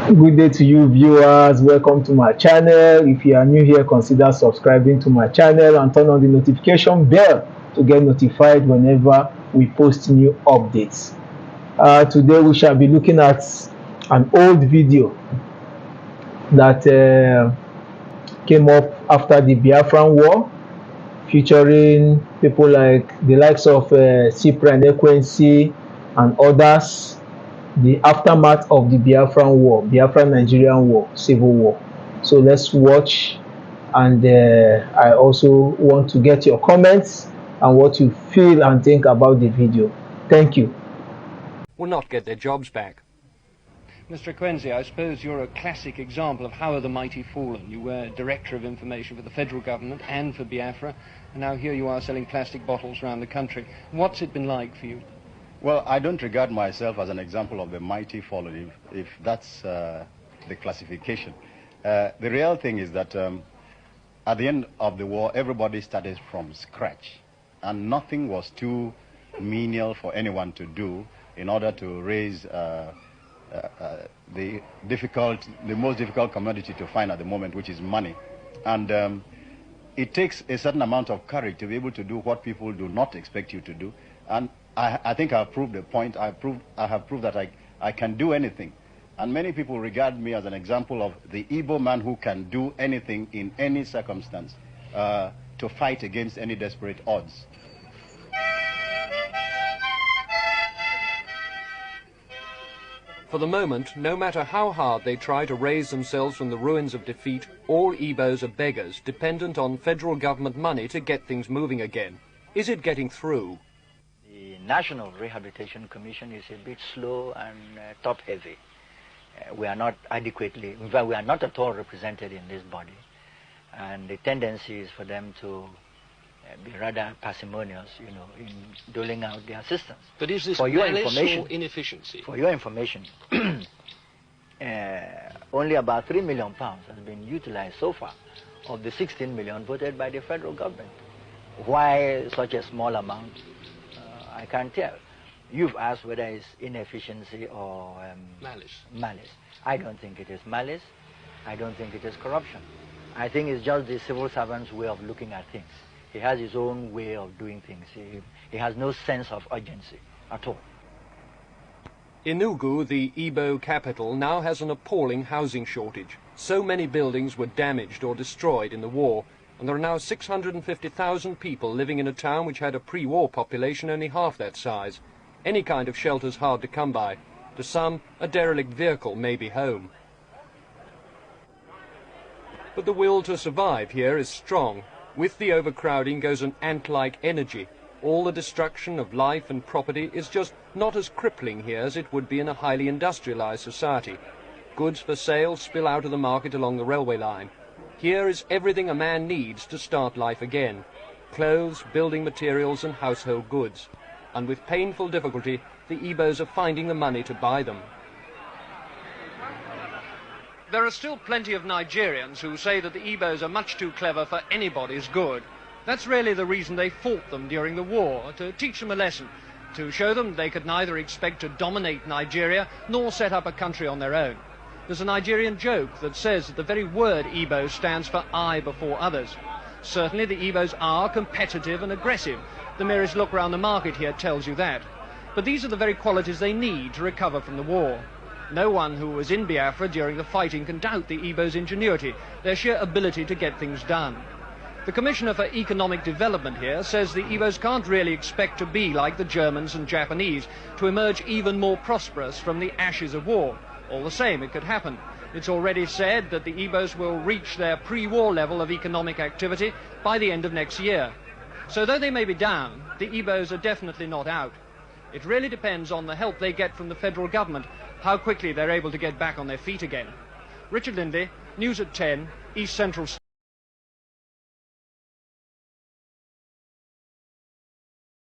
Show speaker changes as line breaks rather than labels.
Good day to you viewers, welcome to my channel. If you are new here, consider subscribing to my channel and turn on the notification bell to get notified whenever we post new updates. Today we shall be looking at an old video that came up after the Biafran War, featuring people like the likes of Cyprian, Ekwensi and others. The aftermath of the Biafran War, Biafran Nigerian War, Civil War. So let's watch, and I also want to get your comments and what you feel and think about the video. Thank you.
Will not get their jobs back.
Mr. Ekwensi, I suppose you're a classic example of how are the mighty fallen. You were Director of Information for the federal government and for Biafra, and now here you are selling plastic bottles around the country. What's it been like for you?
Well, I don't regard myself as an example of the mighty fallen, if that's the classification. The real thing is that at the end of the war, everybody started from scratch, and nothing was too menial for anyone to do in order to raise the most difficult commodity to find at the moment, which is money. And it takes a certain amount of courage to be able to do what people do not expect you to do. And I think I've proved the point. I have proved that I can do anything. And many people regard me as an example of the Igbo man who can do anything in any circumstance to fight against any desperate odds.
For the moment, no matter how hard they try to raise themselves from the ruins of defeat, all Igbos are beggars, dependent on federal government money to get things moving again. Is it getting through?
The National Rehabilitation Commission is a bit slow and top-heavy. We are not adequately, in fact, we are not at all represented in this body. And the tendency is for them to be rather parsimonious, you know, in doling out their assistance.
But is this
malice
or inefficiency?
For your information, only about £3 million has been utilized so far of the 16 million voted by the federal government. Why such a small amount? I can't tell. You've asked whether it's inefficiency or malice. I don't think it is malice. I don't think it is corruption. I think it's just the civil servant's way of looking at things. He has his own way of doing things. He has no sense of urgency at all.
Enugu, the Igbo capital, now has an appalling housing shortage. So many buildings were damaged or destroyed in the war, and there are now 650,000 people living in a town which had a pre-war population only half that size. Any kind of shelter's hard to come by. To some, a derelict vehicle may be home. But the will to survive here is strong. With the overcrowding goes an ant-like energy. All the destruction of life and property is just not as crippling here as it would be in a highly industrialized society. Goods for sale spill out of the market along the railway line. Here is everything a man needs to start life again: clothes, building materials and household goods. And with painful difficulty, the Igbos are finding the money to buy them.
There are still plenty of Nigerians who say that the Igbos are much too clever for anybody's good. That's really the reason they fought them during the war, to teach them a lesson, to show them they could neither expect to dominate Nigeria nor set up a country on their own. There's a Nigerian joke that says that the very word Igbo stands for I before others. Certainly the Igbos are competitive and aggressive. The merest look round the market here tells you that. But these are the very qualities they need to recover from the war. No one who was in Biafra during the fighting can doubt the Igbos' ingenuity, their sheer ability to get things done. The Commissioner for Economic Development here says the Igbos can't really expect to be like the Germans and Japanese, to emerge even more prosperous from the ashes of war. All the same, it could happen. It's already said that the Igbos will reach their pre-war level of economic activity by the end of next year. So though they may be down, the Igbos are definitely not out. It really depends on the help they get from the federal government, how quickly they're able to get back on their feet again. Richard Lindley, News at 10, East Central.